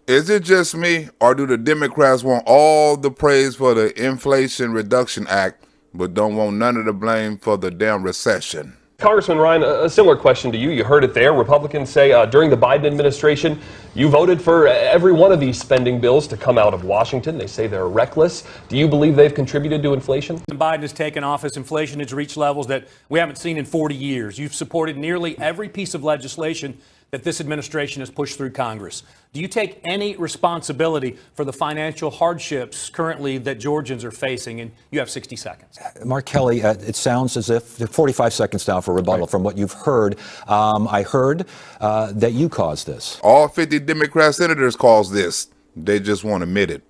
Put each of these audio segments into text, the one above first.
Is it just me, or do the Democrats want all the praise for the Inflation Reduction Act, but don't want none of the blame for the damn recession? Congressman Ryan, a similar question to you. You heard it there. Republicans say during the Biden administration, you voted for every one of these spending bills to come out of Washington. They say they're reckless. Do you believe they've contributed to inflation? Biden has taken office. Inflation has reached levels that we haven't seen in 40 years. You've supported nearly every piece of legislation that this administration has pushed through Congress. Do you take any responsibility for the financial hardships currently that Georgians are facing? And you have 60 seconds. Mark Kelly, it sounds as if 45 seconds now for rebuttal. Right. From what you've heard. I heard that you caused this. All 50 Democrat senators caused this. They just won't admit it.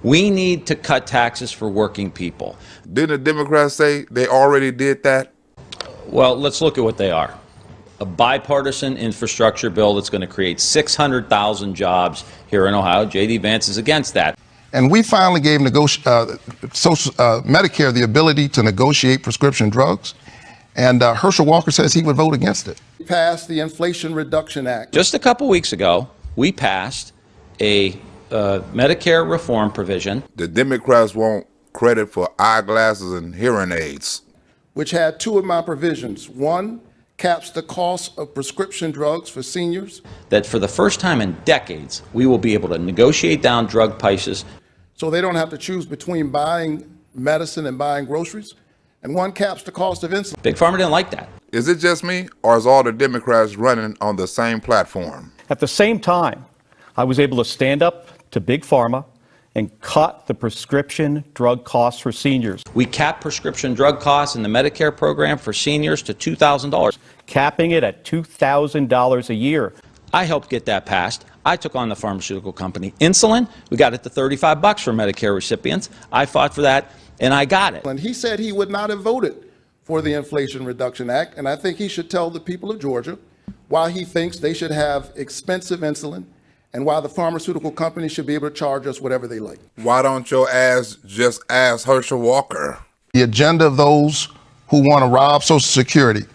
We need to cut taxes for working people. Didn't the Democrats say they already did that? Well, let's look at what they are. A bipartisan infrastructure bill that's going to create 600,000 jobs here in Ohio. J.D. Vance is against that. And we finally gave Medicare the ability to negotiate prescription drugs. And Herschel Walker says he would vote against it. We passed the Inflation Reduction Act. Just a couple weeks ago, we passed a Medicare reform provision. The Democrats want credit for eyeglasses and hearing aids, which had two of my provisions. One, caps the cost of prescription drugs for seniors. That for the first time in decades, we will be able to negotiate down drug prices. So they don't have to choose between buying medicine and buying groceries. And one caps the cost of insulin. Big Pharma didn't like that. Is it just me, or is all the Democrats running on the same platform? At the same time, I was able to stand up to Big Pharma and cut the prescription drug costs for seniors. We capped prescription drug costs in the Medicare program for seniors to $2,000. Capping it at $2,000 a year. I helped get that passed. I took on the pharmaceutical company. Insulin, we got it to $35 for Medicare recipients. I fought for that, and I got it. And he said he would not have voted for the Inflation Reduction Act, and I think he should tell the people of Georgia why he thinks they should have expensive insulin and why the pharmaceutical companies should be able to charge us whatever they like. Why don't your ass just ask Herschel Walker? The agenda of those who want to rob Social Security.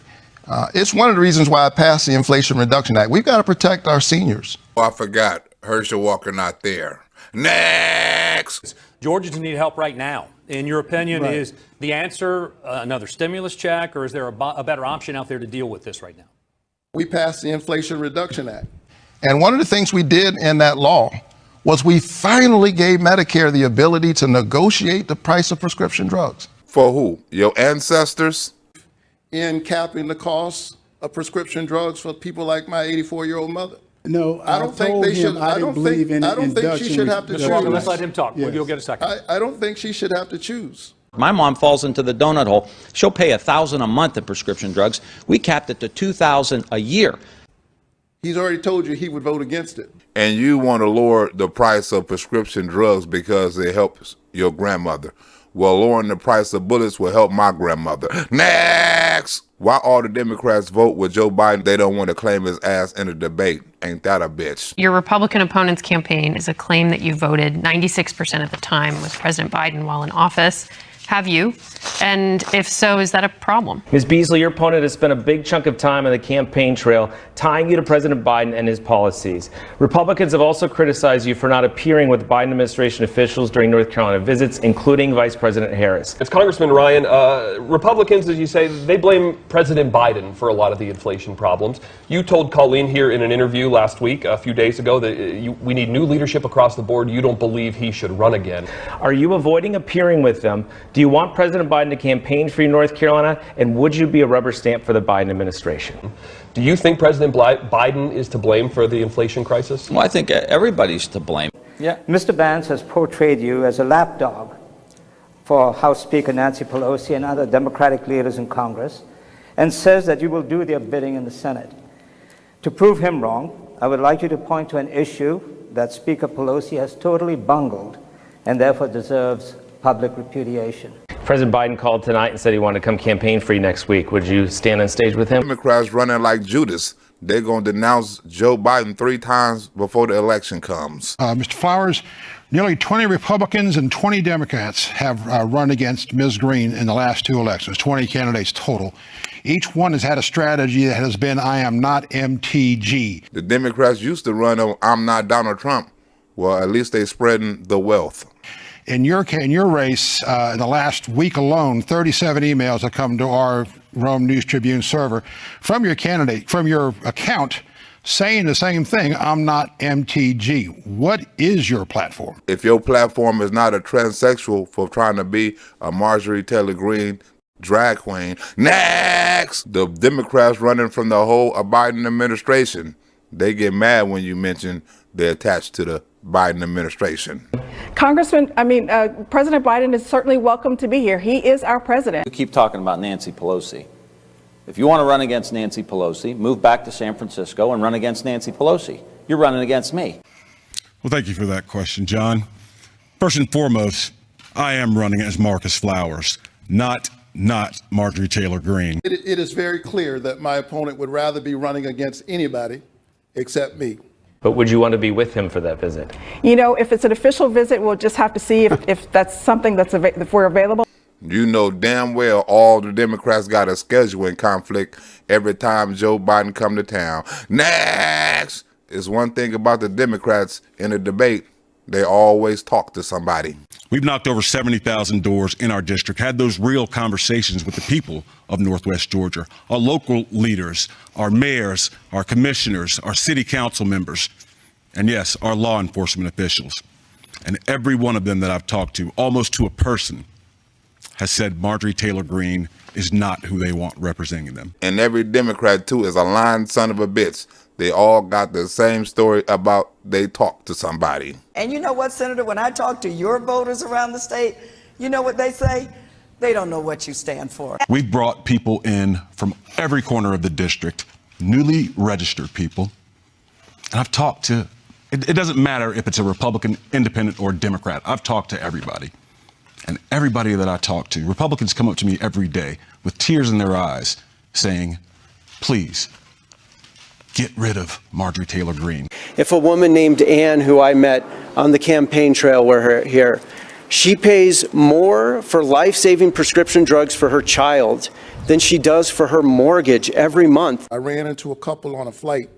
It's one of the reasons why I passed the Inflation Reduction Act. We've got to protect our seniors. Oh, I forgot. Herschel Walker not there. Next! Georgians need help right now. In your opinion, is the answer another stimulus check, or is there a better option out there to deal with this right now? We passed the Inflation Reduction Act. And one of the things we did in that law was we finally gave Medicare the ability to negotiate the price of prescription drugs. For who? Your ancestors? In capping the cost of prescription drugs for people like my 84-year-old mother. No, I don't think they should. I don't think she should have to choose. Let's let him talk. Yes. You'll get a second. I don't think she should have to choose. My mom falls into the donut hole. She'll pay $1,000 a month in prescription drugs. We capped it to $2,000 a year. He's already told you he would vote against it. And you want to lower the price of prescription drugs because it helps your grandmother. Well, lowering the price of bullets will help my grandmother. Next! Why all the Democrats vote with Joe Biden? They don't want to claim his ass in a debate. Ain't that a bitch? Your Republican opponent's campaign is a claim that you voted 96% of the time with President Biden while in office. Have you? And if so, is that a problem? Ms. Beasley, your opponent has spent a big chunk of time on the campaign trail tying you to President Biden and his policies. Republicans have also criticized you for not appearing with Biden administration officials during North Carolina visits, including Vice President Harris. It's Congressman Ryan. Republicans, as you say, they blame President Biden for a lot of the inflation problems. You told Colleen here in an interview last week, a few days ago, that we need new leadership across the board. You don't believe he should run again. Are you avoiding appearing with them? Do you want President Biden to campaign for you in North Carolina? And would you be a rubber stamp for the Biden administration? Do you think President Biden is to blame for the inflation crisis? Well, I think everybody's to blame. Yeah. Mr. Vance has portrayed you as a lapdog for House Speaker Nancy Pelosi and other Democratic leaders in Congress, and says that you will do their bidding in the Senate. To prove him wrong, I would like you to point to an issue that Speaker Pelosi has totally bungled and therefore deserves public repudiation. President Biden called tonight and said he wanted to come campaign for you next week. Would you stand on stage with him? Democrats running like Judas. They're going to denounce Joe Biden 3 times before the election comes. Mr. Flowers, nearly 20 Republicans and 20 Democrats have run against Ms. Green in the last 2 elections, 20 candidates total. Each one has had a strategy that has been, I am not MTG. The Democrats used to run on, I'm not Donald Trump. Well, at least they spreading the wealth. In your race, in the last week alone, 37 emails have come to our Rome News Tribune server from your candidate, from your account, saying the same thing. I'm not MTG. What is your platform? If your platform is not a transsexual for trying to be a Marjorie Taylor Greene drag queen, next! The Democrats running from the whole Biden administration, they get mad when you mention they're attached to the Biden administration. President Biden is certainly welcome to be here. He is our president. You keep talking about Nancy Pelosi. If you want to run against Nancy Pelosi, move back to San Francisco and run against Nancy Pelosi. You're running against me. Well, thank you for that question, John. First and foremost, I am running as Marcus Flowers, not Marjorie Taylor Greene. It is very clear that my opponent would rather be running against anybody except me. But would you want to be with him for that visit? You know, if it's an official visit, we'll just have to see if that's something if we're available. You know damn well all the Democrats got a scheduling conflict every time Joe Biden come to town. Next! Is one thing about the Democrats in a debate, they always talk to somebody. We've knocked over 70,000 doors in our district, had those real conversations with the people of Northwest Georgia, our local leaders, our mayors, our commissioners, our city council members, and yes, our law enforcement officials. And every one of them that I've talked to, almost to a person, has said Marjorie Taylor Greene is not who they want representing them. And every Democrat, too, is a lying son of a bitch. They all got the same story about they talk to somebody. And you know what, Senator, when I talk to your voters around the state, you know what they say? They don't know what you stand for. We've brought people in from every corner of the district, newly registered people. And I've talked to, it doesn't matter if it's a Republican, independent, or Democrat. I've talked to everybody. And everybody that I talk to, Republicans come up to me every day with tears in their eyes saying, please, get rid of Marjorie Taylor Greene. If a woman named Ann, who I met on the campaign trail were here, she pays more for life-saving prescription drugs for her child than she does for her mortgage every month. I ran into a couple on a flight,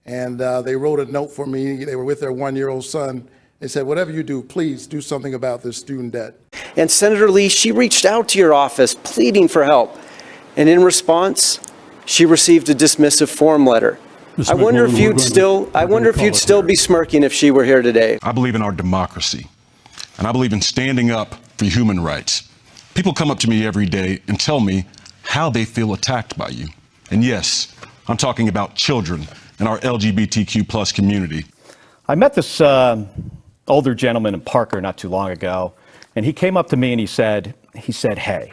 and they wrote a note for me. They were with their one-year-old son. They said, whatever you do, please do something about this student debt. And Senator Lee, she reached out to your office pleading for help. And in response, she received a dismissive form letter. I wonder if you'd still be smirking if she were here today. I believe in our democracy, and I believe in standing up for human rights. People come up to me every day and tell me how they feel attacked by you. And yes, I'm talking about children in our LGBTQ+ community. I met this older gentleman in Parker not too long ago, and he came up to me and he said, hey,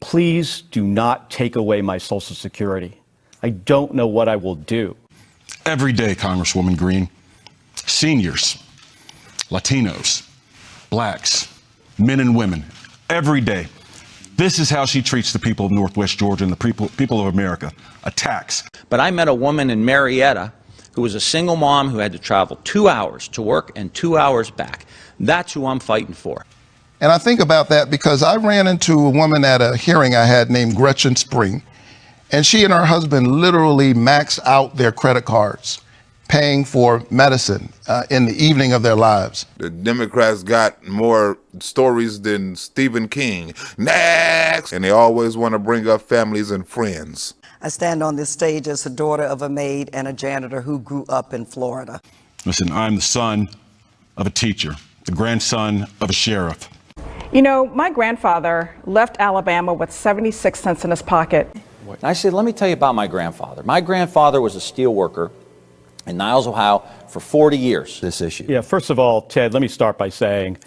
please do not take away my Social Security. I don't know what I will do. Every day, Congresswoman Greene, seniors, Latinos, blacks, men and women, every day. This is how she treats the people of Northwest Georgia and the people of America. Attacks. But I met a woman in Marietta who was a single mom who had to travel 2 hours to work and 2 hours back. That's who I'm fighting for. And I think about that because I ran into a woman at a hearing I had named Gretchen Spring, and she and her husband literally maxed out their credit cards, paying for medicine in the evening of their lives. The Democrats got more stories than Stephen King. Next! And they always want to bring up families and friends. I stand on this stage as the daughter of a maid and a janitor who grew up in Florida. Listen, I'm the son of a teacher, the grandson of a sheriff. You know, my grandfather left Alabama with 76 cents in his pocket. I said, let me tell you about my grandfather. My grandfather was a steel worker in Niles, Ohio for 40 years. This issue. Yeah, first of all, Ted, let me start by saying,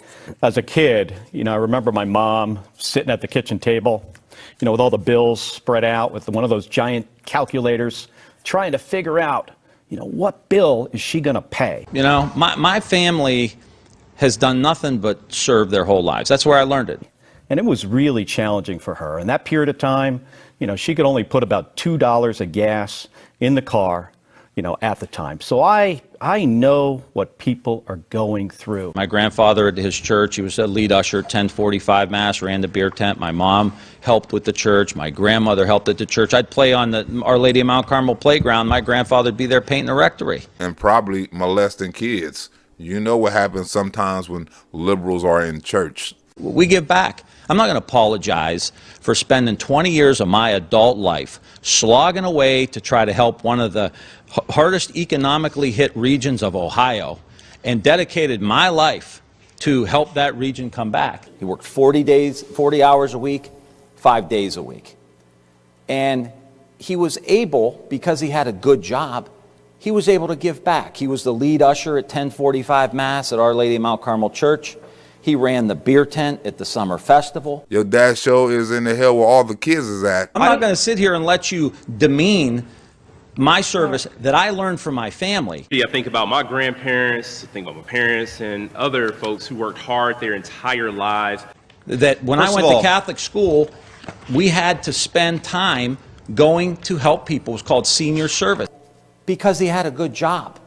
as a kid, I remember my mom sitting at the kitchen table, with all the bills spread out with one of those giant calculators, trying to figure out, what bill is she going to pay? My family has done nothing but serve their whole lives. That's where I learned it. And it was really challenging for her. In that period of time, she could only put about $2 of gas in the car, at the time. So I know what people are going through. My grandfather at his church, he was a lead usher at 1045 Mass, ran the beer tent. My mom helped with the church. My grandmother helped at the church. I'd play on the Our Lady of Mount Carmel playground. My grandfather'd be there painting the rectory. And probably molesting kids. You know what happens sometimes when liberals are in church. We give back. I'm not going to apologize for spending 20 years of my adult life slogging away to try to help one of the hardest economically hit regions of Ohio, and dedicated my life to help that region come back. He worked 40 hours a week, 5 days a week. And he was able, because he had a good job, he was able to give back. He was the lead usher at 1045 Mass at Our Lady of Mount Carmel Church. He ran the beer tent at the summer festival. Your dad's show is in the hell where all the kids is at. I'm not going to sit here and let you demean my service that I learned from my family. I think about my grandparents, I think about my parents and other folks who worked hard their entire lives. That when I went to Catholic school, we had to spend time going to help people. It was called senior service. Because he had a good job,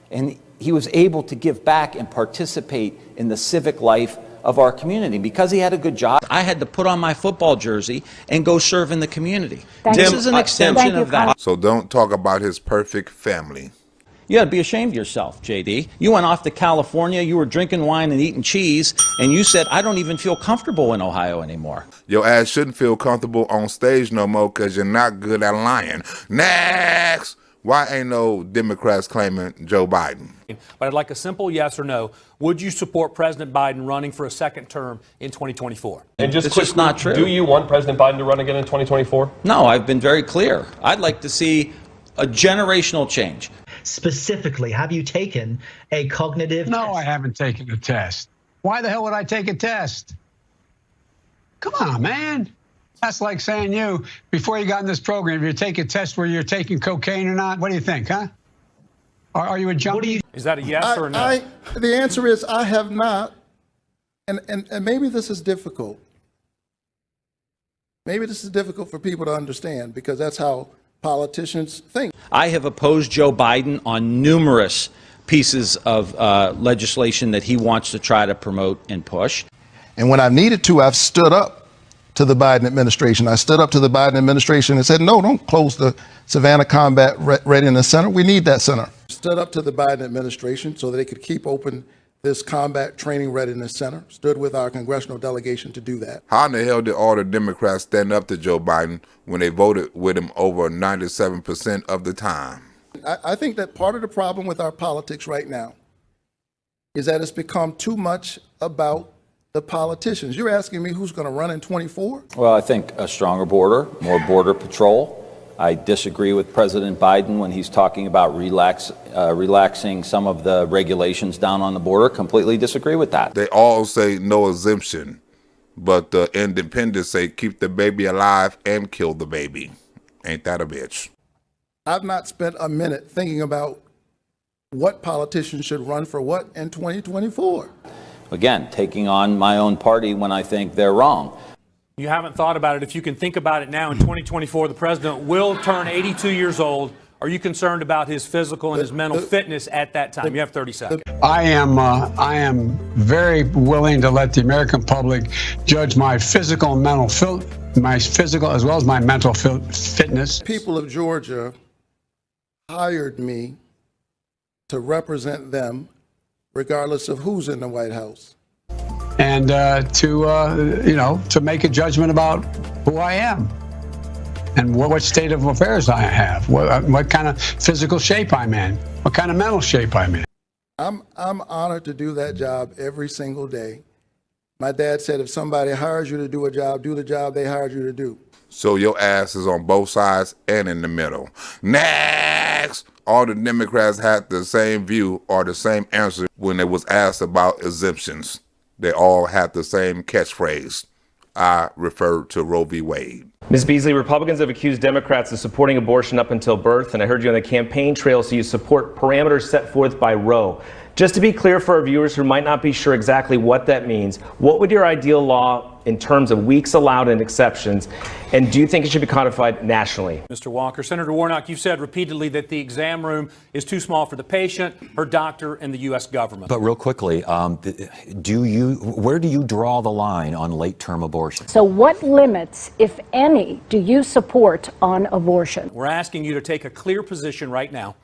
and he was able to give back and participate in the civic life of our community. Because he had a good job, I had to put on my football jersey and go serve in the community. This is an extension of that. So don't talk about his perfect family. You got to be ashamed of yourself, JD. You went off to California, you were drinking wine and eating cheese, and you said, I don't even feel comfortable in Ohio anymore. Your ass shouldn't feel comfortable on stage no more because you're not good at lying. Next! Why ain't no Democrats claiming Joe Biden? But I'd like a simple yes or no. Would you support President Biden running for a second term in 2024? And just It's quickly, just not true. Do you want President Biden to run again in 2024? No, I've been very clear. I'd like to see a generational change. Specifically, have you taken a cognitive No, test? I haven't taken a test. Why the hell would I take a test? Come on, man. That's like saying before you got in this program, if you take a test where you're taking cocaine or not, what do you think, huh? Are you a junkie? Is that a yes or a no? The answer is I have not, and maybe this is difficult. Maybe this is difficult for people to understand because that's how politicians think. I have opposed Joe Biden on numerous pieces of legislation that he wants to try to promote and push. And when I've needed to, I've stood up to the Biden administration. I stood up to the Biden administration and said, no, don't close the Savannah Combat Readiness Center. We need that center. Stood up to the Biden administration so that they could keep open this Combat Training Readiness Center. Stood with our congressional delegation to do that. How in the hell did all the Democrats stand up to Joe Biden when they voted with him over 97% of the time? I think that part of the problem with our politics right now is that it's become too much about the politicians. You're asking me who's going to run in 24? well, I think a stronger border, more border patrol. I disagree with President Biden when he's talking about relaxing some of the regulations down on the border. Completely disagree with that. They all say no exemption, but the independents say keep the baby alive and kill the baby. Ain't that a bitch? I've not spent a minute thinking about what politicians should run for what in 2024. Again, taking on my own party when I think they're wrong. You haven't thought about it. If you can think about it now, in 2024, the president will turn 82 years old. Are you concerned about his physical and his mental fitness at that time? You have 30 seconds. I am very willing to let the American public judge my physical and mental my physical as well as my mental fitness. People of Georgia hired me to represent them regardless of who's in the White House. And to make a judgment about who I am and what state of affairs I have, what kind of physical shape I'm in, what kind of mental shape I'm in. I'm honored to do that job every single day. My dad said if somebody hires you to do a job, do the job they hired you to do. So your ass is on both sides and in the middle. Next! All the Democrats had the same view or the same answer when it was asked about exemptions. They all had the same catchphrase. I refer to Roe v. Wade. Ms. Beasley, Republicans have accused Democrats of supporting abortion up until birth, and I heard you on the campaign trail, so you support parameters set forth by Roe. Just to be clear for our viewers who might not be sure exactly what that means, what would your ideal law in terms of weeks allowed and exceptions, and do you think it should be codified nationally? Mr. Walker, Senator Warnock, you've said repeatedly that the exam room is too small for the patient, her doctor, and the U.S. government. But real quickly, where do you draw the line on late-term abortion? So what limits, if any, do you support on abortion? We're asking you to take a clear position right now.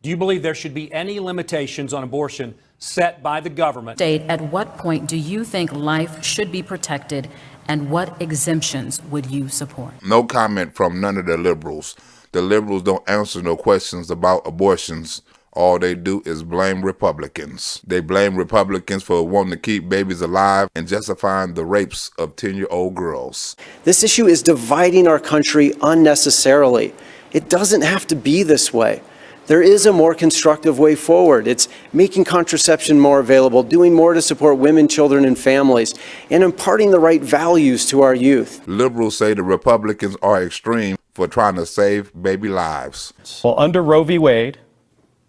Do you believe there should be any limitations on abortion set by the government? State, at what point do you think life should be protected, and what exemptions would you support? No comment from none of the liberals. The liberals don't answer no questions about abortions. All they do is blame Republicans. They blame Republicans for wanting to keep babies alive and justifying the rapes of 10-year-old girls. This issue is dividing our country unnecessarily. It doesn't have to be this way. There is a more constructive way forward. It's making contraception more available, doing more to support women, children, and families, and imparting the right values to our youth. Liberals say the Republicans are extreme for trying to save baby lives. Well, under Roe v. Wade,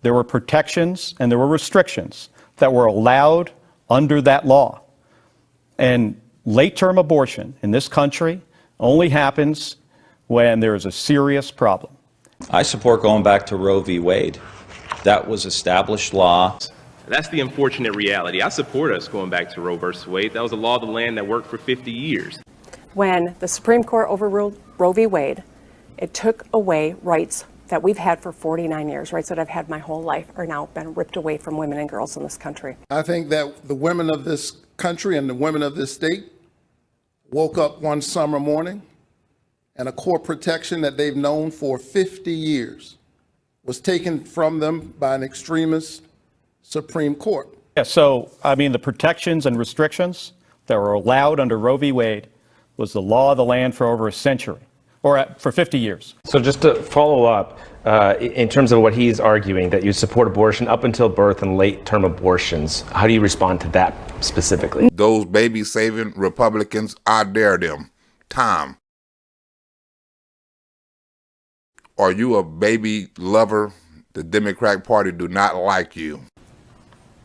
there were protections and there were restrictions that were allowed under that law. And late-term abortion in this country only happens when there is a serious problem. I support going back to Roe v. Wade. That was established law. That's the unfortunate reality. I support us going back to Roe versus Wade. That was a law of the land that worked for 50 years. When the Supreme Court overruled Roe v. Wade, it took away rights that we've had for 49 years, rights that I've had my whole life are now been ripped away from women and girls in this country. I think that the women of this country and the women of this state woke up one summer morning and a core protection that they've known for 50 years was taken from them by an extremist Supreme Court. Yeah, so, I mean, the protections and restrictions that were allowed under Roe v. Wade was the law of the land for over a century, or for 50 years. So just to follow up, in terms of what he's arguing, that you support abortion up until birth and late-term abortions, how do you respond to that specifically? Those baby-saving Republicans, I dare them. Tom, are you a baby lover? The Democratic Party do not like you.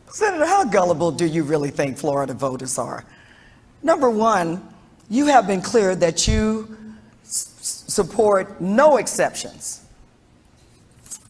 Senator, how gullible do you really think Florida voters are? Number one, you have been clear that you support no exceptions,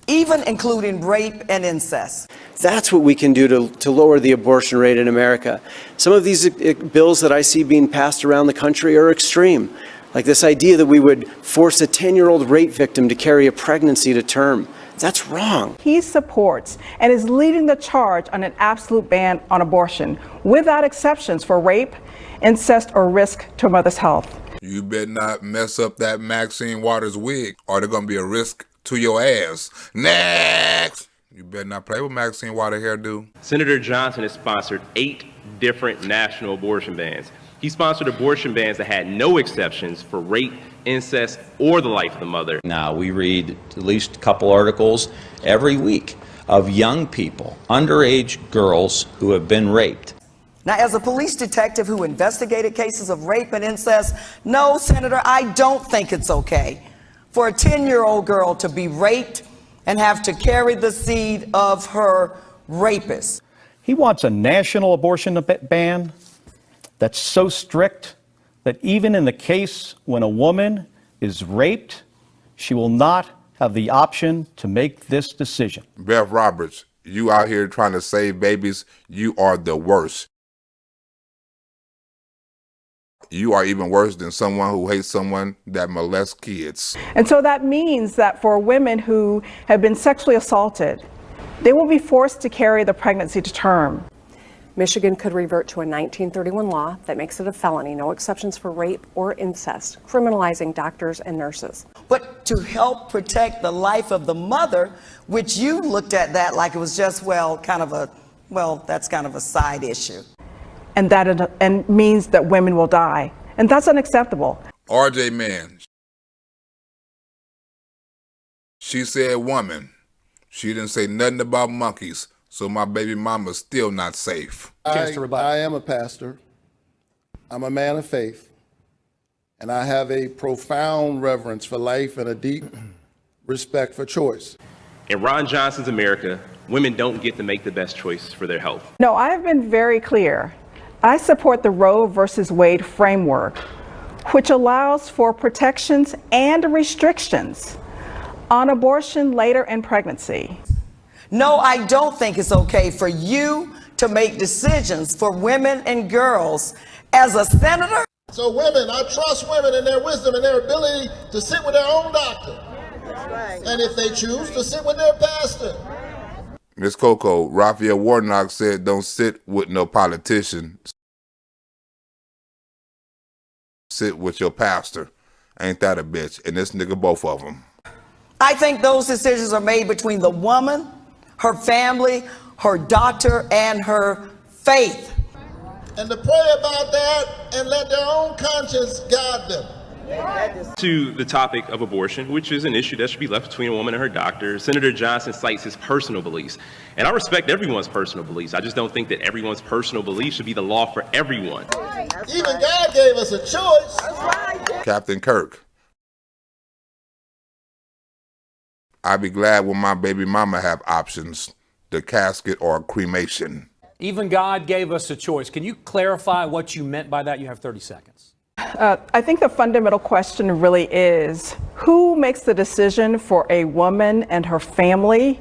even including rape and incest. That's what we can do to lower the abortion rate in America. Some of these bills that I see being passed around the country are extreme, like this idea that we would force a 10-year-old rape victim to carry a pregnancy to term. That's wrong. He supports and is leading the charge on an absolute ban on abortion, without exceptions for rape, incest, or risk to a mother's health. You better not mess up that Maxine Waters wig, or there's going to be a risk to your ass. Next! You better not play with Maxine Waters hairdo. Senator Johnson has sponsored 8 different national abortion bans. He sponsored abortion bans that had no exceptions for rape, incest, or the life of the mother. Now, we read at least a couple articles every week of young people, underage girls who have been raped. Now, as a police detective who investigated cases of rape and incest, no, Senator, I don't think it's okay for a 10-year-old girl to be raped and have to carry the seed of her rapist. He wants a national abortion ban that's so strict that even in the case when a woman is raped, she will not have the option to make this decision. Beth Roberts, you out here trying to save babies, you are the worst. You are even worse than someone who hates someone that molests kids. And so that means that for women who have been sexually assaulted, they will be forced to carry the pregnancy to term. Michigan could revert to a 1931 law that makes it a felony, no exceptions for rape or incest, criminalizing doctors and nurses. But to help protect the life of the mother, which you looked at that like it was just, that's kind of a side issue. And that means that women will die. And that's unacceptable. RJ Mann. She said woman. She didn't say nothing about monkeys. So my baby mama's still not safe. I am a pastor. I'm a man of faith. And I have a profound reverence for life and a deep respect for choice. In Ron Johnson's America, women don't get to make the best choice for their health. No, I have been very clear. I support the Roe versus Wade framework, which allows for protections and restrictions on abortion later in pregnancy. No, I don't think it's okay for you to make decisions for women and girls as a senator. So women, I trust women in their wisdom and their ability to sit with their own doctor. And if they choose, to sit with their pastor. Miss Coco, Raphael Warnock said, don't sit with no politician. Sit with your pastor. Ain't that a bitch? And this nigga, both of them. I think those decisions are made between the woman, her family, her doctor, and her faith. And to pray about that and let their own conscience guide them. To the topic of abortion, which is an issue that should be left between a woman and her doctor, Senator Johnson cites his personal beliefs. And I respect everyone's personal beliefs. I just don't think that everyone's personal beliefs should be the law for everyone. Even God gave us a choice. Captain Kirk. I'd be glad when my baby mama have options, the casket or cremation. Even God gave us a choice. Can you clarify what you meant by that? You have 30 seconds. I think the fundamental question really is, who makes the decision for a woman and her family?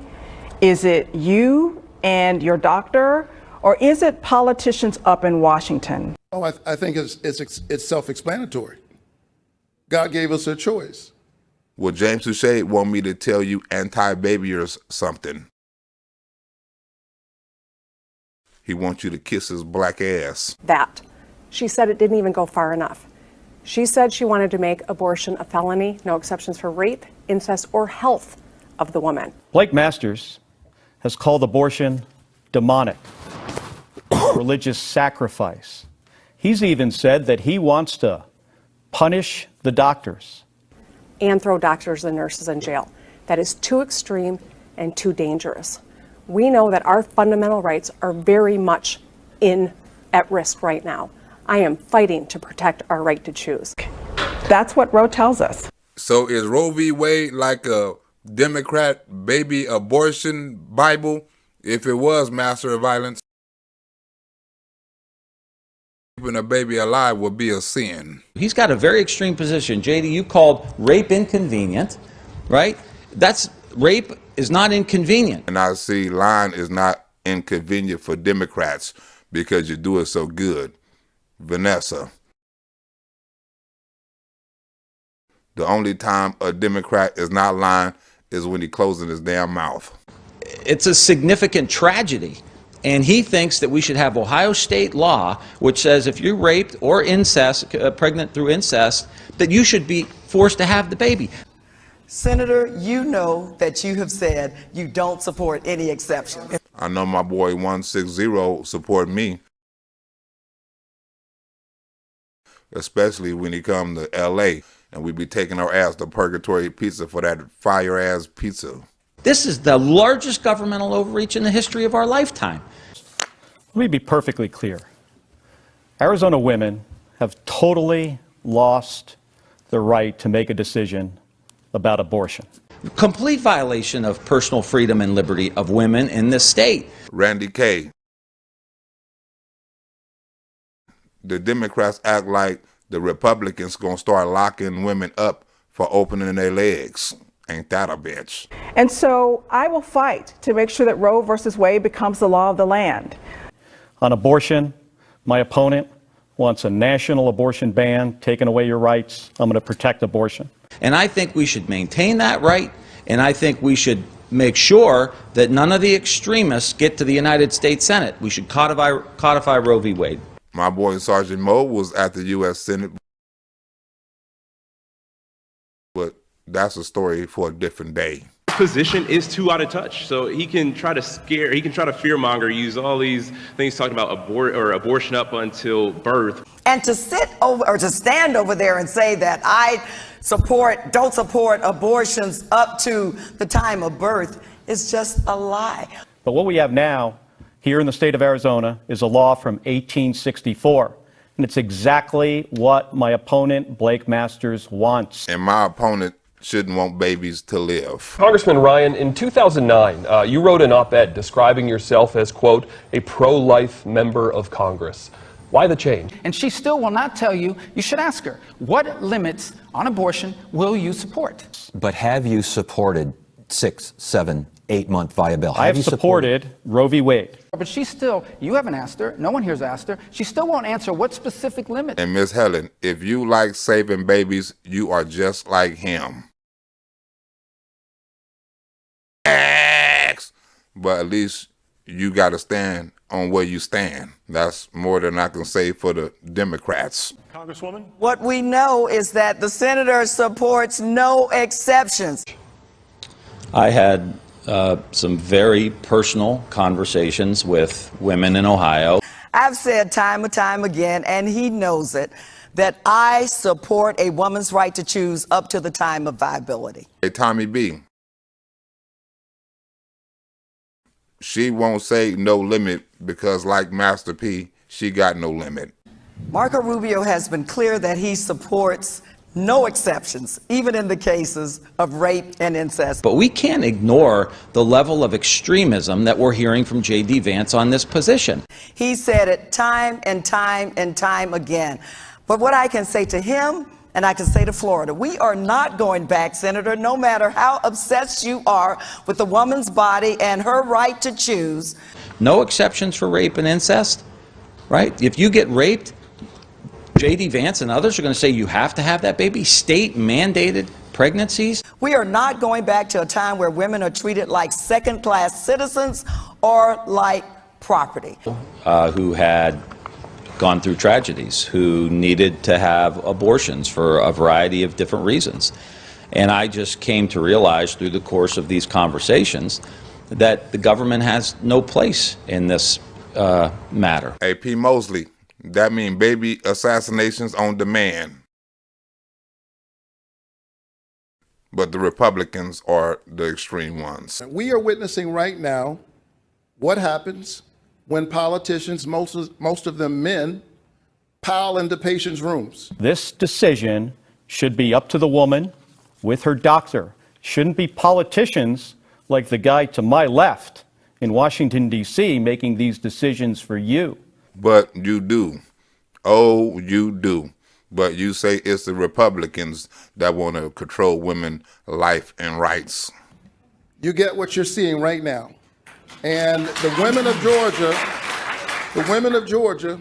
Is it you and your doctor, or is it politicians up in Washington? Oh, I think it's self-explanatory. God gave us a choice. Well, James Touche want me to tell you anti-babyers something. He wants you to kiss his black ass. That. She said it didn't even go far enough. She said she wanted to make abortion a felony, no exceptions for rape, incest, or health of the woman. Blake Masters has called abortion demonic, religious sacrifice. He's even said that he wants to punish the doctors. And throw doctors and nurses in jail. That is too extreme and too dangerous. We know that our fundamental rights are very much at risk right now. I am fighting to protect our right to choose. That's what Roe tells us. So is Roe v. Wade like a Democrat baby abortion Bible? If it was, master of violence, keeping a baby alive would be a sin. He's got a very extreme position. JD, you called rape inconvenient, right? Rape is not inconvenient. And I see lying is not inconvenient for Democrats because you do it so good. Vanessa. The only time a Democrat is not lying is when he's closing his damn mouth. It's a significant tragedy. And he thinks that we should have Ohio state law, which says if you're raped or pregnant through incest, that you should be forced to have the baby. Senator, you know that you have said you don't support any exceptions. I know my boy 160 support me. Especially when he come to L.A. and we be taking our ass to Purgatory Pizza for that fire-ass pizza. This is the largest governmental overreach in the history of our lifetime. Let me be perfectly clear. Arizona women have totally lost the right to make a decision about abortion. Complete violation of personal freedom and liberty of women in this state. Randy K. The Democrats act like the Republicans gonna start locking women up for opening their legs. Ain't that a bitch? And so I will fight to make sure that Roe versus Wade becomes the law of the land. On abortion, my opponent wants a national abortion ban, taking away your rights. I'm going to protect abortion. And I think we should maintain that right, and I think we should make sure that none of the extremists get to the United States Senate. We should codify Roe v. Wade. My boy Sergeant Moe was at the U.S. Senate, but that's a story for a different day. Position is too out of touch, so he can try to fearmonger, use all these things talking about abortion up until birth. And to sit over or to stand over there and say that I don't support abortions up to the time of birth is just a lie. But what we have now here in the state of Arizona is a law from 1864. And it's exactly what my opponent, Blake Masters, wants. And my opponent shouldn't want babies to live. Congressman Ryan, in 2009, you wrote an op-ed describing yourself as, quote, a pro-life member of Congress. Why the change? And she still will not tell you. You should ask her, what limits on abortion will you support? But have you supported 6, 7, 8-month viability? I have supported Roe v. Wade. But she still, you haven't asked her, no one here's asked her, she still won't answer what specific limit. And Miss Helen, if you like saving babies, you are just like him. but at least you got to stand on where you stand. That's more than I can say for the Democrats. Congresswoman? What we know is that the senator supports no exceptions. I had some very personal conversations with women in Ohio. I've said time and time again, and he knows it, that I support a woman's right to choose up to the time of viability. Hey, Tommy B. She won't say no limit because, like Master P, she got no limit. Marco Rubio has been clear that he supports no exceptions, even in the cases of rape and incest. But we can't ignore the level of extremism that we're hearing from J.D. Vance on this position. He said it time and time and time again. But what I can say to him, and I can say to Florida, we are not going back, Senator, no matter how obsessed you are with the woman's body and her right to choose. No exceptions for rape and incest, right? If you get raped, J.D. Vance and others are going to say you have to have that baby. State-mandated pregnancies. We are not going back to a time where women are treated like second-class citizens or like property. Who had gone through tragedies, who needed to have abortions for a variety of different reasons. And I just came to realize through the course of these conversations that the government has no place in this matter. Hey, P. Mosley, that means baby assassinations on demand. But the Republicans are the extreme ones. We are witnessing right now what happens when politicians, most of them men, pile into patients' rooms. This decision should be up to the woman with her doctor. Shouldn't be politicians like the guy to my left in Washington, D.C., making these decisions for you. But you do. Oh, you do. But you say it's the Republicans that want to control women's life and rights. You get what you're seeing right now. And the women of Georgia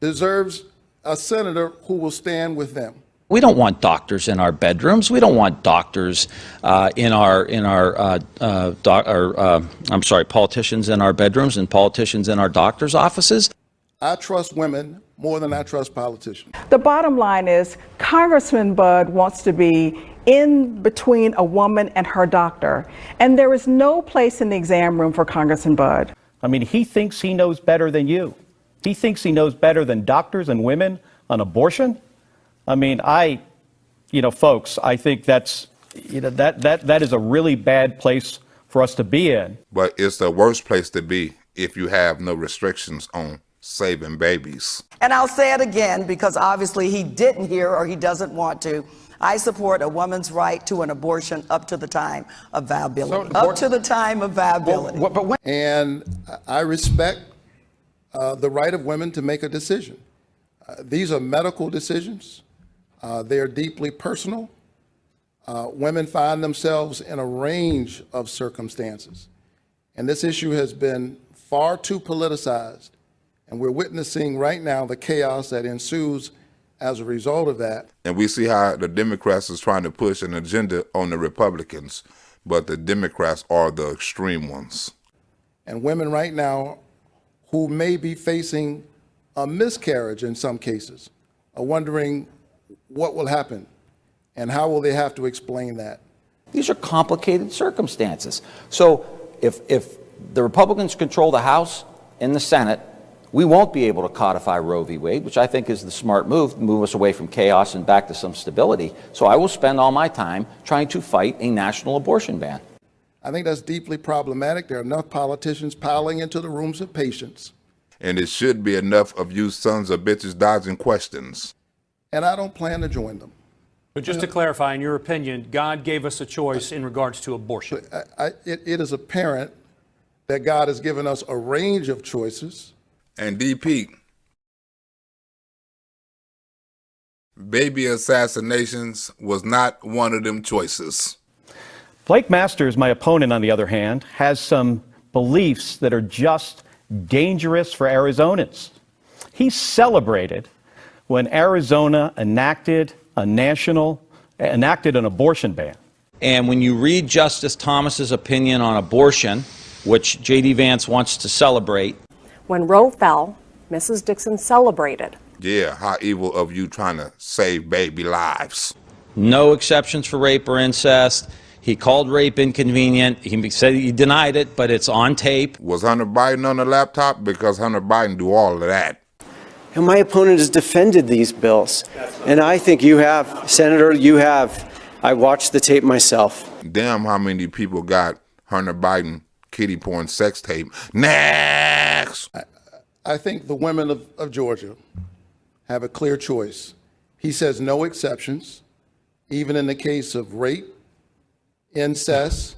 deserves a senator who will stand with them. We don't want doctors in our bedrooms. We don't want doctors politicians in our bedrooms and politicians in our doctors' offices. I trust women more than I trust politicians. The bottom line is Congressman Budd wants to be in between a woman and her doctor, and there is no place in the exam room for Congressman Budd. I mean, he thinks he knows better than you. He thinks he knows better than doctors and women on abortion. I mean, folks, I think that's, that is a really bad place for us to be in. But it's the worst place to be if you have no restrictions on saving babies. And I'll say it again because obviously he didn't hear or he doesn't want to. I support a woman's right to an abortion up to the time of viability. Up to the time of viability. And I respect the right of women to make a decision. These are medical decisions. They are deeply personal. Women find themselves in a range of circumstances. And this issue has been far too politicized. And we're witnessing right now the chaos that ensues as a result of that. And we see how the Democrats is trying to push an agenda on the Republicans, but the Democrats are the extreme ones. And women right now who may be facing a miscarriage in some cases are wondering what will happen and how will they have to explain that. These are complicated circumstances. So if the Republicans control the House and the Senate, we won't be able to codify Roe v. Wade, which I think is the smart move us away from chaos and back to some stability. So I will spend all my time trying to fight a national abortion ban. I think that's deeply problematic. There are enough politicians piling into the rooms of patients. And it should be enough of you sons of bitches dodging questions. And I don't plan to join them. But just to clarify, in your opinion, God gave us a choice in regards to abortion. It is apparent that God has given us a range of choices. And DP, baby assassinations was not one of them choices. Blake Masters, my opponent, on the other hand, has some beliefs that are just dangerous for Arizonans. He celebrated when Arizona enacted an abortion ban. And when you read Justice Thomas's opinion on abortion, which J.D. Vance wants to celebrate. When Roe fell, Mrs. Dixon celebrated. Yeah, how evil of you trying to save baby lives. No exceptions for rape or incest. He called rape inconvenient. He said he denied it, but it's on tape. Was Hunter Biden on the laptop? Because Hunter Biden do all of that. And my opponent has defended these bills. And I think you have, Senator, you have. I watched the tape myself. Damn how many people got Hunter Biden kiddie porn sex tape. Next! I think the women of Georgia have a clear choice. He says no exceptions, even in the case of rape, incest,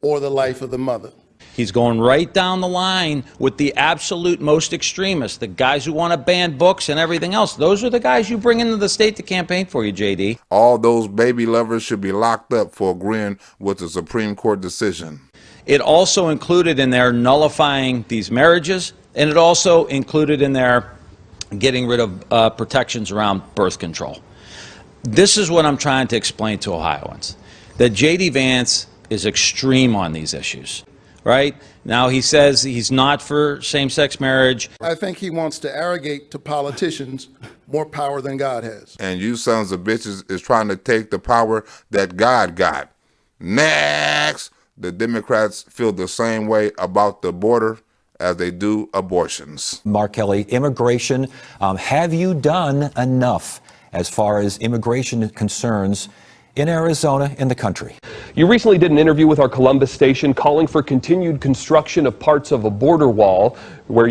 or the life of the mother. He's going right down the line with the absolute most extremists, the guys who want to ban books and everything else. Those are the guys you bring into the state to campaign for you, JD. All those baby lovers should be locked up for agreeing with the Supreme Court decision. It also included in there nullifying these marriages, and it also included in there getting rid of protections around birth control. This is what I'm trying to explain to Ohioans, that J.D. Vance is extreme on these issues. Right? Now he says he's not for same-sex marriage. I think he wants to arrogate to politicians more power than God has. And you sons of bitches is trying to take the power that God got. Next! The Democrats feel the same way about the border as they do abortions. Mark Kelly, immigration, have you done enough as far as immigration concerns in Arizona, in the country? You recently did an interview with our Columbus station calling for continued construction of parts of a border wall where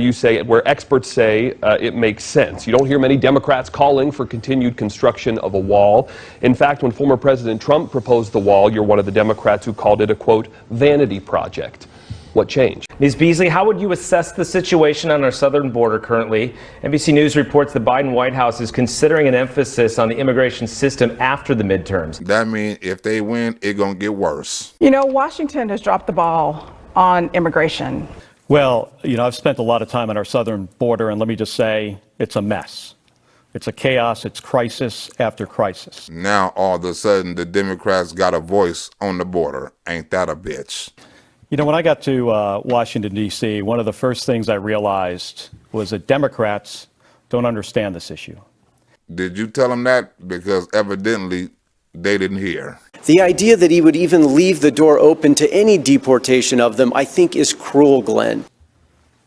experts say it makes sense. You don't hear many Democrats calling for continued construction of a wall. In fact, when former President Trump proposed the wall, you're one of the Democrats who called it a, quote, vanity project. What changed? Ms. Beasley, how would you assess the situation on our southern border currently? NBC News reports the Biden White House is considering an emphasis on the immigration system after the midterms. That means if they win, it's going to get worse. You know, Washington has dropped the ball on immigration. Well, you know, I've spent a lot of time on our southern border, and let me just say, it's a mess. It's a chaos. It's crisis after crisis. Now, all of a sudden, the Democrats got a voice on the border. Ain't that a bitch? You know, when I got to Washington, D.C., one of the first things I realized was that Democrats don't understand this issue. Did you tell them that? Because evidently they didn't hear. The idea that he would even leave the door open to any deportation of them, I think, is cruel, Glenn.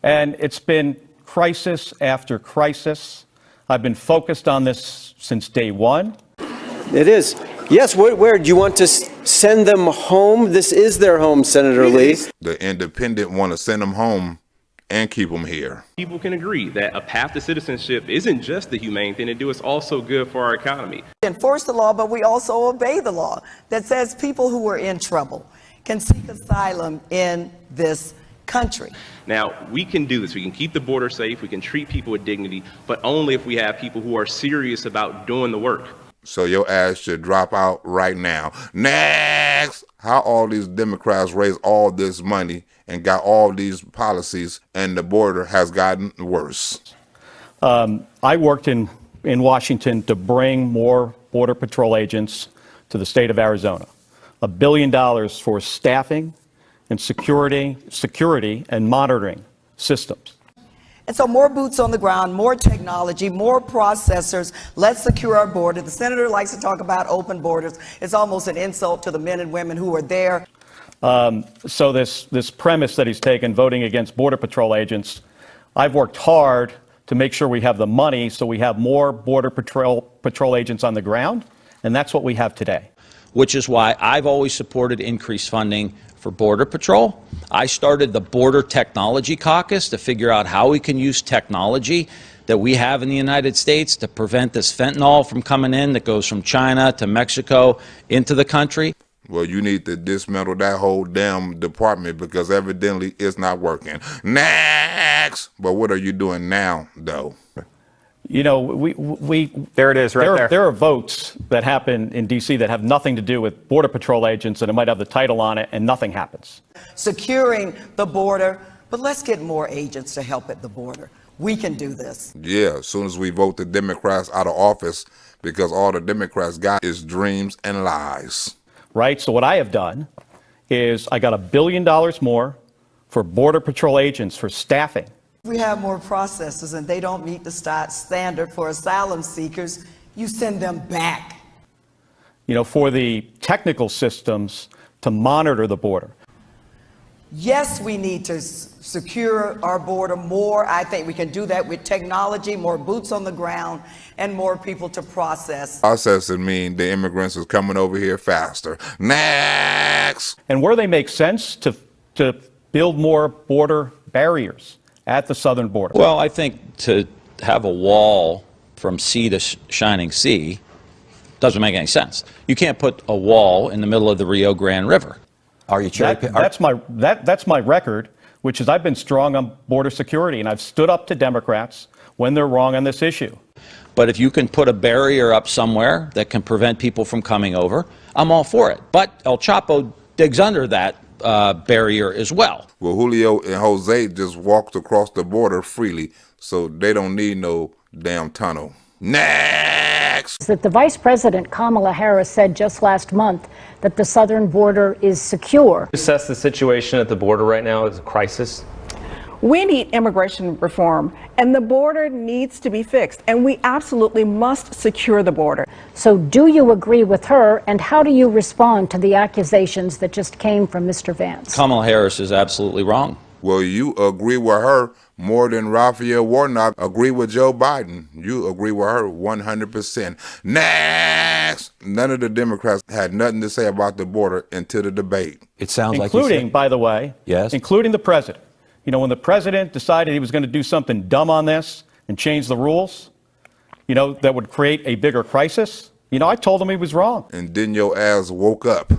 And it's been crisis after crisis. I've been focused on this since day one. It is. Yes, where do you want to send them home? This is their home, Senator Lee. The independent want to send them home and keep them here. People can agree that a path to citizenship isn't just the humane thing to do, it's also good for our economy. We enforce the law, but we also obey the law that says people who are in trouble can seek asylum in this country. Now, we can do this. We can keep the border safe. We can treat people with dignity, but only if we have people who are serious about doing the work. So your ass should drop out right now. Next! How all these Democrats raise all this money and got all these policies and the border has gotten worse? I worked in Washington to bring more Border Patrol agents to the state of Arizona. $1 billion for staffing and security and monitoring systems. And so more boots on the ground, more technology, more processors. Let's secure our border. The senator likes to talk about open borders. It's almost an insult to the men and women who are there. So this premise that he's taken, voting against Border Patrol agents, I've worked hard to make sure we have the money so we have more Border Patrol agents on the ground, and that's what we have today. Which is why I've always supported increased funding for Border Patrol. I started the Border Technology Caucus to figure out how we can use technology that we have in the United States to prevent this fentanyl from coming in that goes from China to Mexico into the country. Well, you need to dismantle that whole damn department because evidently it's not working. Next! But what are you doing now, though? You know, there it is, right there. There are votes that happen in D.C. that have nothing to do with Border Patrol agents, and it might have the title on it, and nothing happens. Securing the border, but let's get more agents to help at the border. We can do this. Yeah, as soon as we vote the Democrats out of office, because all the Democrats got is dreams and lies. Right? So what I have done is I got $1 billion more for Border Patrol agents, for staffing. We have more processors and they don't meet the standard for asylum seekers, you send them back. For the technical systems to monitor the border. Yes, we need to secure our border more. I think we can do that with technology, more boots on the ground, and more people to process. Processing mean the immigrants is coming over here faster. Next! And where they make sense to build more border barriers at the southern border. Well, I think to have a wall from sea to shining sea doesn't make any sense. You can't put a wall in the middle of the Rio Grande River. Are you That's my record, which is I've been strong on border security, and I've stood up to Democrats when they're wrong on this issue. But if you can put a barrier up somewhere that can prevent people from coming over, I'm all for it. But El Chapo digs under that barrier as well. Well, Julio and Jose just walked across the border freely, so they don't need no damn tunnel. Next! That the Vice President Kamala Harris said just last month that the southern border is secure. Assess the situation at the border right now as a crisis. We need immigration reform, and the border needs to be fixed, and we absolutely must secure the border. So do you agree with her, and how do you respond to the accusations that just came from Mr. Vance? Kamala Harris is absolutely wrong. Well, you agree with her more than Raphael Warnock agree with Joe Biden. You agree with her 100%. Next! None of the Democrats had nothing to say about the border until the debate. It sounds like including, by the way, yes, including the president. When the president decided he was going to do something dumb on this and change the rules, that would create a bigger crisis, I told him he was wrong. And then your ass woke up.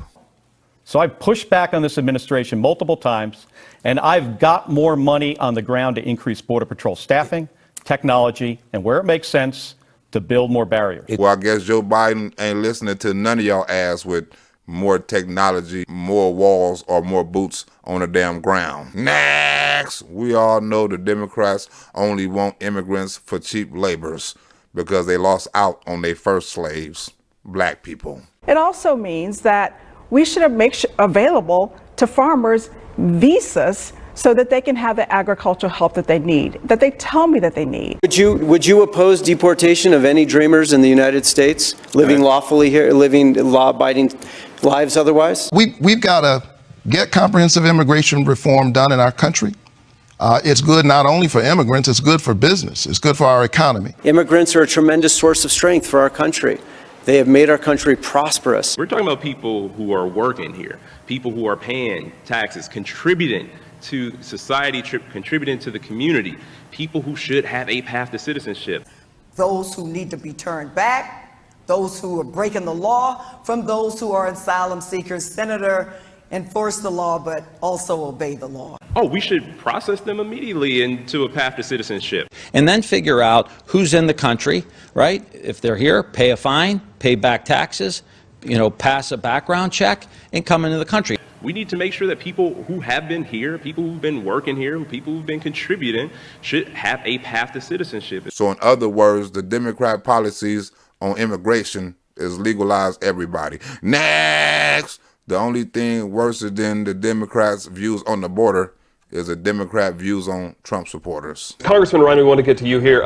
So I pushed back on this administration multiple times, and I've got more money on the ground to increase Border Patrol staffing, technology, and where it makes sense, to build more barriers. Well, I guess Joe Biden ain't listening to none of y'all ass with more technology, more walls, or more boots on the damn ground. Next! We all know the Democrats only want immigrants for cheap laborers because they lost out on their first slaves, black people. It also means that we should make available to farmers visas so that they can have the agricultural help that they need, that they tell me that they need. Would you oppose deportation of any dreamers in the United States, living lawfully here, living law-abiding lives otherwise? We've got to get comprehensive immigration reform done in our country. It's good not only for immigrants, it's good for business. It's good for our economy. Immigrants are a tremendous source of strength for our country. They have made our country prosperous. We're talking about people who are working here, people who are paying taxes, contributing to society, contributing to the community, people who should have a path to citizenship. Those who need to be turned back, those who are breaking the law, from those who are asylum seekers. Senator, enforce the law, but also obey the law. Oh, we should process them immediately into a path to citizenship. And then figure out who's in the country, right? If they're here, pay a fine, pay back taxes, pass a background check, and come into the country. We need to make sure that people who have been here, people who've been working here, people who've been contributing, should have a path to citizenship. So in other words, the Democrat policies on immigration is legalize everybody. Next! The only thing worse than the Democrats' views on the border is the Democrat views on Trump supporters. Congressman Ryan, we want to get to you here.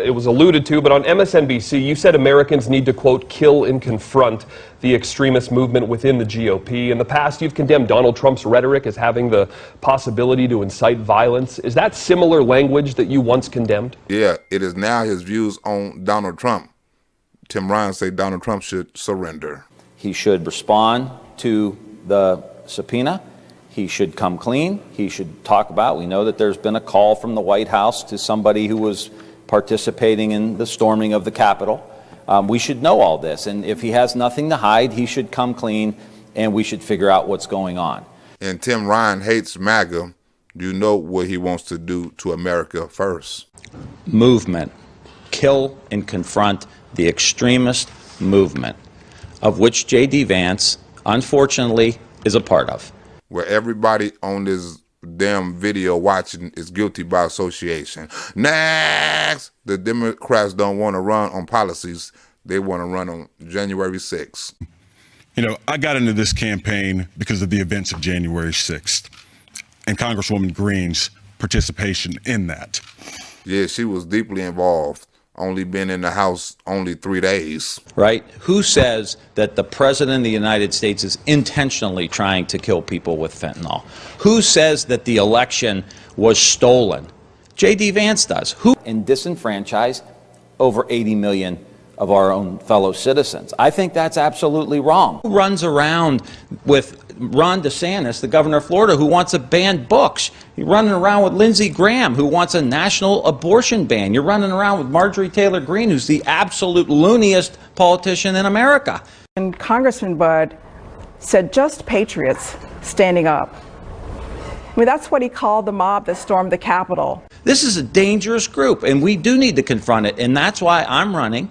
It was alluded to, but on MSNBC, you said Americans need to, quote, kill and confront the extremist movement within the GOP. In the past, you've condemned Donald Trump's rhetoric as having the possibility to incite violence. Is that similar language that you once condemned? Yeah, it is now his views on Donald Trump. Tim Ryan said Donald Trump should surrender. He should respond to the subpoena. He should come clean. He should talk about, we know that there's been a call from the White House to somebody who was participating in the storming of the Capitol. We should know all this. And if he has nothing to hide, he should come clean and we should figure out what's going on. And Tim Ryan hates MAGA. You know what he wants to do to America first. Movement. Kill and confront the extremist movement, of which J.D. Vance, unfortunately, is a part of. Where everybody on this damn video watching is guilty by association. Next! The Democrats don't want to run on policies. They want to run on January 6th. I got into this campaign because of the events of January 6th. and Congresswoman Green's participation in that. Yeah, she was deeply involved. Only been in the House only 3 days. Right? Who says that the President of the United States is intentionally trying to kill people with fentanyl? Who says that the election was stolen? J.D. Vance does. Who? And disenfranchise over 80 million of our own fellow citizens. I think that's absolutely wrong. Who runs around with Ron DeSantis, the governor of Florida, who wants to ban books? You're running around with Lindsey Graham, who wants a national abortion ban. You're running around with Marjorie Taylor Greene, who's the absolute looniest politician in America. And Congressman Budd said just patriots standing up. I mean, that's what he called the mob that stormed the Capitol. This is a dangerous group, and we do need to confront it, and that's why I'm running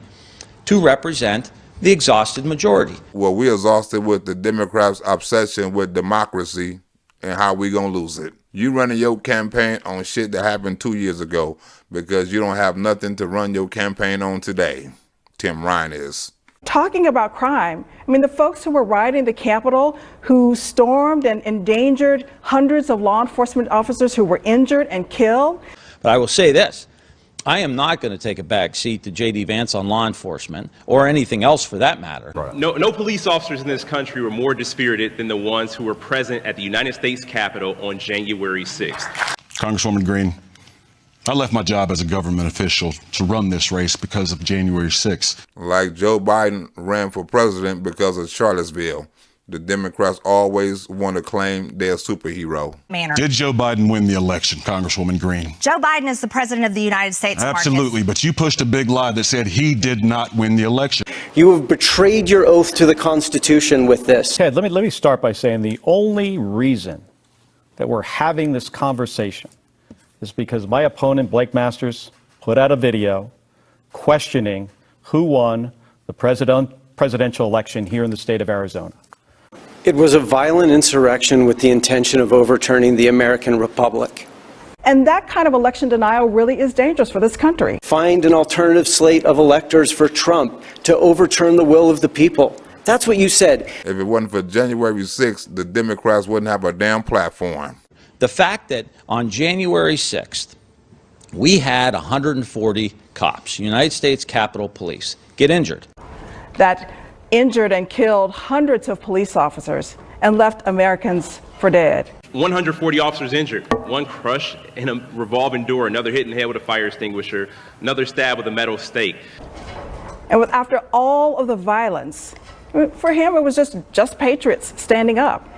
to represent the exhausted majority. Well, we're exhausted with the Democrats' obsession with democracy and how we gonna lose it. You running your campaign on shit that happened 2 years ago because you don't have nothing to run your campaign on today. Tim Ryan is. Talking about crime, I mean, the folks who were rioting the Capitol, who stormed and endangered hundreds of law enforcement officers who were injured and killed. But I will say this. I am not going to take a back seat to J.D. Vance on law enforcement or anything else for that matter. No police officers in this country were more dispirited than the ones who were present at the United States Capitol on January 6th. Congresswoman Green, I left my job as a government official to run this race because of January 6th. Like Joe Biden ran for president because of Charlottesville. The Democrats always want to claim they're a superhero. Did Joe Biden win the election, Congresswoman Green? Joe Biden is the president of the United States. Absolutely, but you pushed a big lie that said he did not win the election. You have betrayed your oath to the Constitution with this. Ted, let me start by saying the only reason that we're having this conversation is because my opponent, Blake Masters, put out a video questioning who won the presidential election here in the state of Arizona. It was a violent insurrection with the intention of overturning the American Republic. And that kind of election denial really is dangerous for this country. Find an alternative slate of electors for Trump to overturn the will of the people. That's what you said. If it wasn't for January 6th, the Democrats wouldn't have a damn platform. The fact that on January 6th, we had 140 cops, United States Capitol Police, get injured. That injured and killed hundreds of police officers and left Americans for dead. 140 officers injured, one crushed in a revolving door, another hit in the head with a fire extinguisher, another stabbed with a metal stake. And after all of the violence, for him it was just patriots standing up.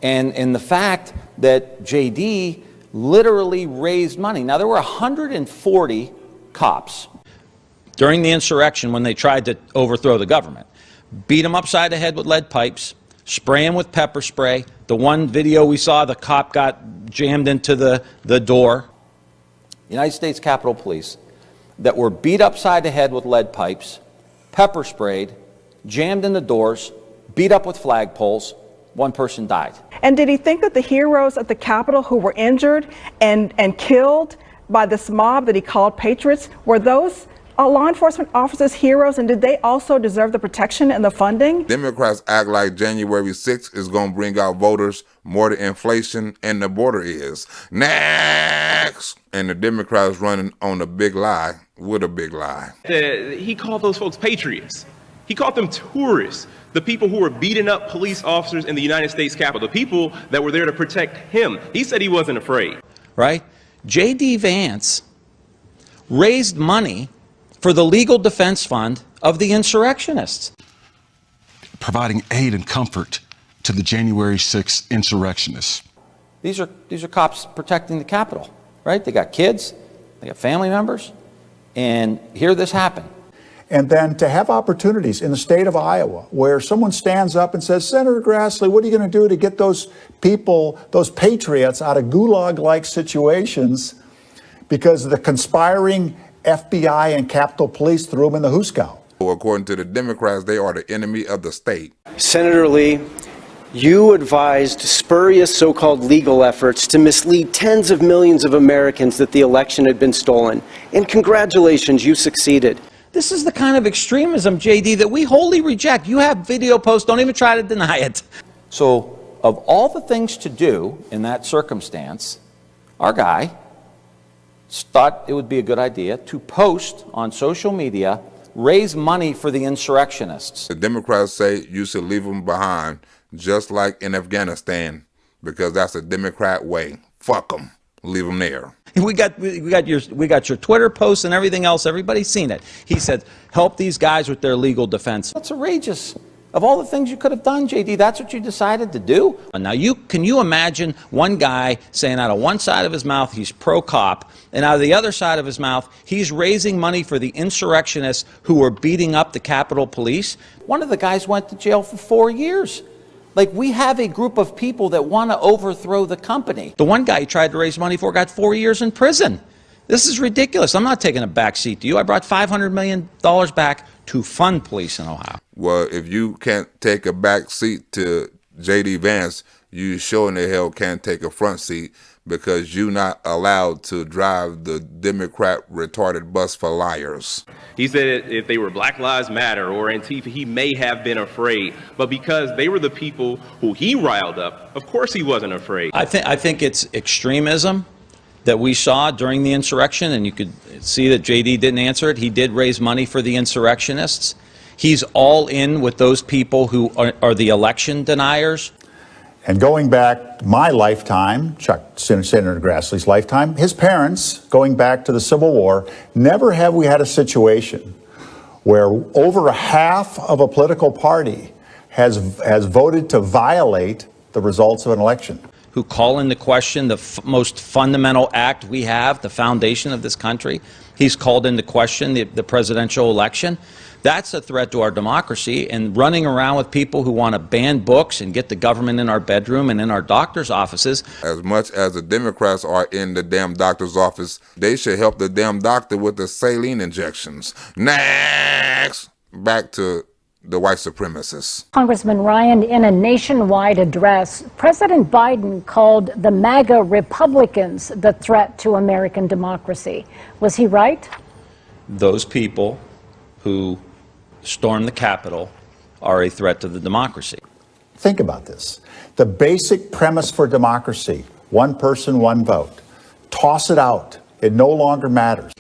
And the fact that J.D. literally raised money. Now, there were 140 cops during the insurrection when they tried to overthrow the government. Beat them upside the head with lead pipes, spray them with pepper spray. The one video we saw, the cop got jammed into the door. United States Capitol Police that were beat upside the head with lead pipes, pepper sprayed, jammed in the doors, beat up with flagpoles. One person died. And did he think that the heroes at the Capitol who were injured and killed by this mob that he called patriots, were those law enforcement officers heroes, and did they also deserve the protection and the funding? Democrats act like January 6th is going to bring out voters more to inflation and the border is. Next! And the Democrats running on a big lie with a big lie. He called those folks patriots. He called them tourists. The people who were beating up police officers in the United States Capitol, the people that were there to protect him. He said he wasn't afraid. Right? J.D. Vance raised money for the legal defense fund of the insurrectionists. Providing aid and comfort to the January 6th insurrectionists. These are cops protecting the Capitol, right? They got kids, they got family members, and here this happened. And then to have opportunities in the state of Iowa where someone stands up and says, Senator Grassley, what are you going to do to get those people, those patriots out of gulag-like situations because the conspiring FBI and Capitol Police threw them in the hoosegow? According to the Democrats, they are the enemy of the state. Senator Lee, you advised spurious so-called legal efforts to mislead tens of millions of Americans that the election had been stolen. And congratulations, you succeeded. This is the kind of extremism, J.D., that we wholly reject. You have video posts, don't even try to deny it. So of all the things to do in that circumstance, our guy thought it would be a good idea to post on social media, raise money for the insurrectionists. The Democrats say you should leave them behind, just like in Afghanistan, because that's the Democrat way. Fuck them. Leave them there. We got your Twitter posts and everything else. Everybody's seen it. He said, help these guys with their legal defense. That's outrageous. Of all the things you could have done, JD, that's what you decided to do? Now, can you imagine one guy saying out of one side of his mouth he's pro-cop, and out of the other side of his mouth he's raising money for the insurrectionists who were beating up the Capitol Police? One of the guys went to jail for 4 years. Like, we have a group of people that want to overthrow the company. The one guy he tried to raise money for got 4 years in prison. This is ridiculous. I'm not taking a back seat to you. I brought $500 million back to fund police in Ohio. Well, if you can't take a back seat to J.D. Vance, you sure in the hell can't take a front seat, because you're not allowed to drive the Democrat retarded bus for liars. He said if they were Black Lives Matter or Antifa, he may have been afraid. But because they were the people who he riled up, of course he wasn't afraid. I think it's extremism that we saw during the insurrection, and you could see that JD didn't answer it. He did raise money for the insurrectionists. He's all in with those people who are the election deniers. And going back my lifetime, Senator Grassley's lifetime, his parents, going back to the Civil War, never have we had a situation where over half of a political party has voted to violate the results of an election. Who call into question the most fundamental act we have, the foundation of this country. He's called into question the presidential election. That's a threat to our democracy, and running around with people who want to ban books and get the government in our bedroom and in our doctor's offices. As much as the Democrats are in the damn doctor's office, they should help the damn doctor with the saline injections. Next! Back to the white supremacists. Congressman Ryan, in a nationwide address, President Biden called the MAGA Republicans the threat to American democracy. Was he right? Those people who stormed the Capitol are a threat to the democracy. Think about this. The basic premise for democracy, one person, one vote. Toss it out. It no longer matters.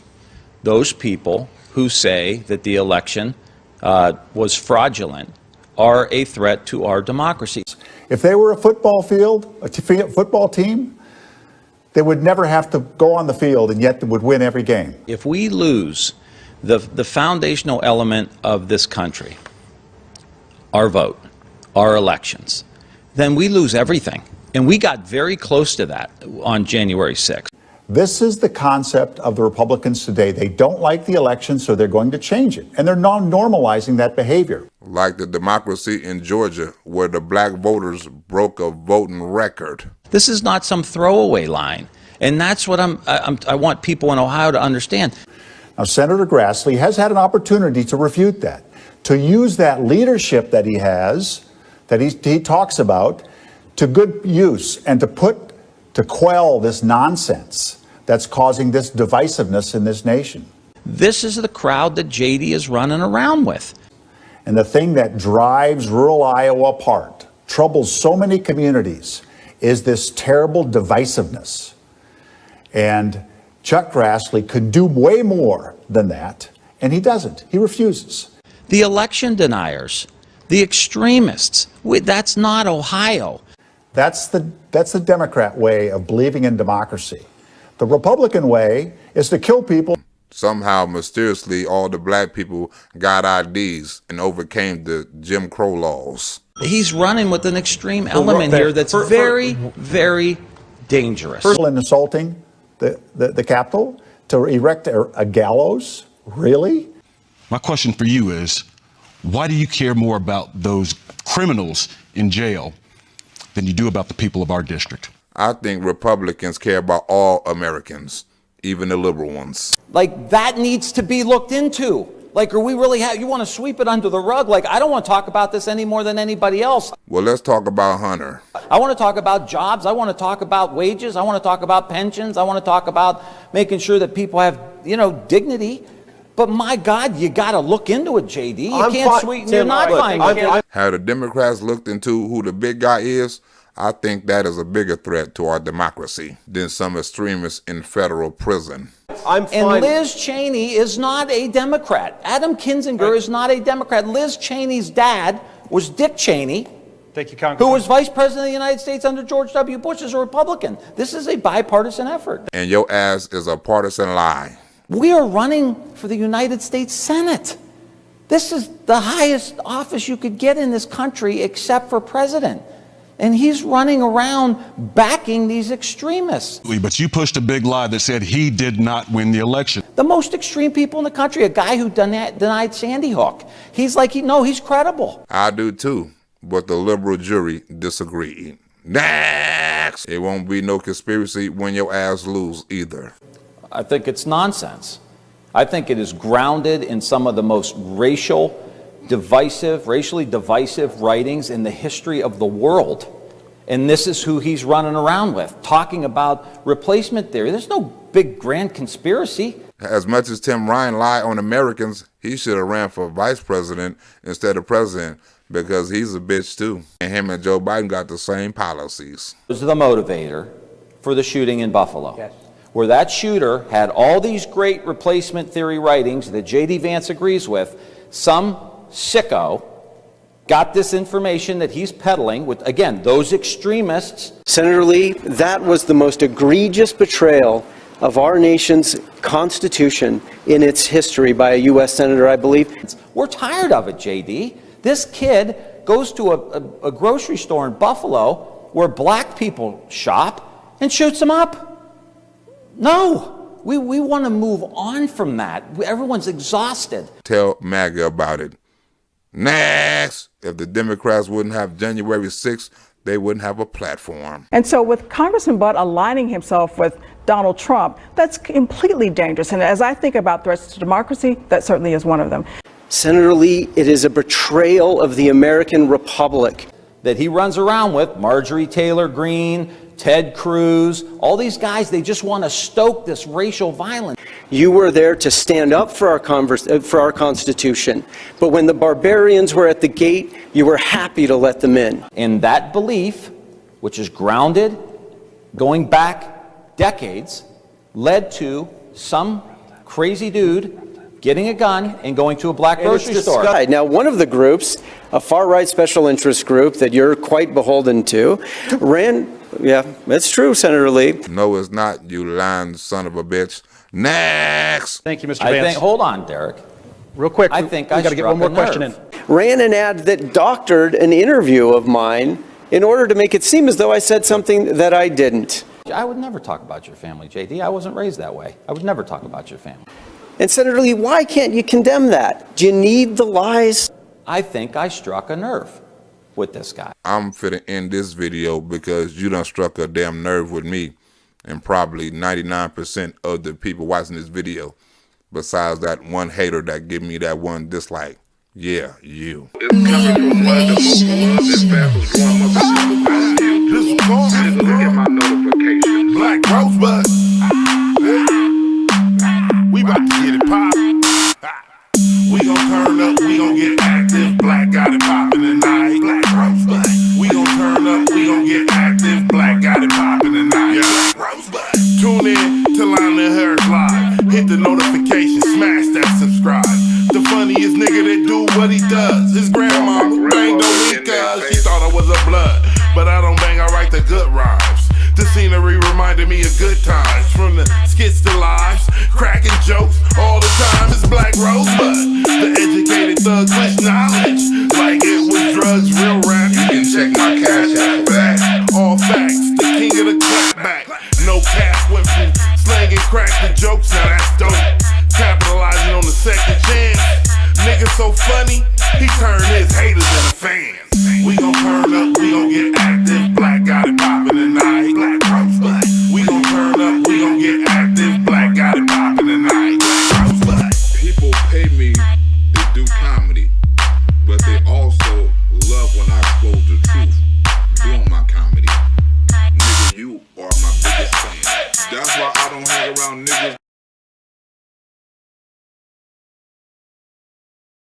Those people who say that the election was fraudulent are a threat to our democracy. If they were a football field, a football team, they would never have to go on the field, and yet they would win every game. If we lose the foundational element of this country, our vote, our elections, then we lose everything. And we got very close to that on January 6th. This is the concept of the Republicans today. They don't like the election, so they're going to change it. And they're normalizing that behavior. Like the democracy in Georgia, where the black voters broke a voting record. This is not some throwaway line. And that's what I want people in Ohio to understand. Now, Senator Grassley has had an opportunity to refute that, to use that leadership that he has, that he talks about, to good use, and to quell this nonsense that's causing this divisiveness in this nation. This is the crowd that JD is running around with. And the thing that drives rural Iowa apart, troubles so many communities, is this terrible divisiveness. And Chuck Grassley could do way more than that, and he doesn't. He refuses. The election deniers, the extremists, that's not Ohio. That's the Democrat way of believing in democracy. The Republican way is to kill people. Somehow, mysteriously, all the black people got IDs and overcame the Jim Crow laws. He's running with an extreme element here that's very, very dangerous. In assaulting the Capitol, to erect a gallows? Really? My question for you is, why do you care more about those criminals in jail than you do about the people of our district? I think Republicans care about all Americans, even the liberal ones. Like, that needs to be looked into. Like, are we really you want to sweep it under the rug? Like, I don't want to talk about this any more than anybody else. Well, let's talk about Hunter. I want to talk about jobs. I want to talk about wages. I want to talk about pensions. I want to talk about making sure that people have, dignity. But my God, you got to look into it, JD. You can't sweeten. You're not fine. Have the Democrats looked into who the big guy is? I think that is a bigger threat to our democracy than some extremists in federal prison. And Liz Cheney is not a Democrat. Adam Kinzinger is not a Democrat. Liz Cheney's dad was Dick Cheney, Thank you, Congressman. who was Vice President of the United States under George W. Bush as a Republican. This is a bipartisan effort. And your ass is a partisan lie. We are running for the United States Senate. This is the highest office you could get in this country except for president. And he's running around backing these extremists. But you pushed a big lie that said he did not win the election. The most extreme people in the country, a guy who denied Sandy Hook. He's like, he's credible. I do too, but the liberal jury disagreed. Next! It won't be no conspiracy when your ass lose either. I think it's nonsense. I think it is grounded in some of the most racially divisive writings in the history of the world. And this is who he's running around with, talking about replacement theory. There's no big grand conspiracy. As much as Tim Ryan lied on Americans, he should have ran for vice president instead of president, because he's a bitch too. And him and Joe Biden got the same policies. This is the motivator for the shooting in Buffalo. Yes. Where that shooter had all these great replacement theory writings that J.D. Vance agrees with, some sicko got this information that he's peddling with, again, those extremists. Senator Lee, that was the most egregious betrayal of our nation's Constitution in its history by a U.S. Senator, I believe. We're tired of it, J.D. This kid goes to a grocery store in Buffalo where black people shop and shoots them up. No, we want to move on from that. Everyone's exhausted. Tell MAGA about it. Next! If the Democrats wouldn't have January 6th, they wouldn't have a platform. And so with Congressman Butt aligning himself with Donald Trump, that's completely dangerous. And as I think about threats to democracy, that certainly is one of them. Senator Lee, it is a betrayal of the American Republic. That he runs around with Marjorie Taylor Greene, Ted Cruz, all these guys, they just want to stoke this racial violence. You were there to stand up for our Constitution, but when the barbarians were at the gate, you were happy to let them in. And that belief, which is grounded, going back decades, led to some crazy dude getting a gun and going to a black grocery store. Now, one of the groups, a far-right special interest group that you're quite beholden to, ran... Yeah, that's true, Senator Lee. No, it's not, you lying son of a bitch. Next! Thank you, Mr. Vance. Hold on, Derek. Real quick, I think we got to get one more question in. Ran an ad that doctored an interview of mine in order to make it seem as though I said something that I didn't. I would never talk about your family, JD. I wasn't raised that way. I would never talk about your family. And Senator Lee, why can't you condemn that? Do you need the lies? I think I struck a nerve with this guy. I'm finna end this video because you done struck a damn nerve with me and probably 99% of the people watching this video, besides that one hater that give me that one dislike. Yeah, you. It's coming from one of the most this fast was going up to look at my notification. Black Rosebud. We about to get it pop. We gon' turn up, we gon' get active. Black got it poppin' tonight. Black Rosebud. We gon' turn up, we gon' get active. Black got it poppin' tonight. Yeah. Black Rosebud. Tune in to Lionel Harris Live. Hit the notification, smash that subscribe. The funniest nigga that do what he does. His grandma banged on me cause she thought I was a blood. But I don't bang, I write the good rhymes. The scenery reminded me of good times. From the skits to lives, cracking jokes all the time. It's Black Rosebud, the educated thug with knowledge. Like it was drugs, real rap. You can check my cash out for that. All facts, the king of the clapback. No cap, went from slang and crack to jokes, now that's dope. Capitalizing on the second chance. Nigga so funny, he turned his haters into fans. We gon' turn up, we gon' get active. Black got it.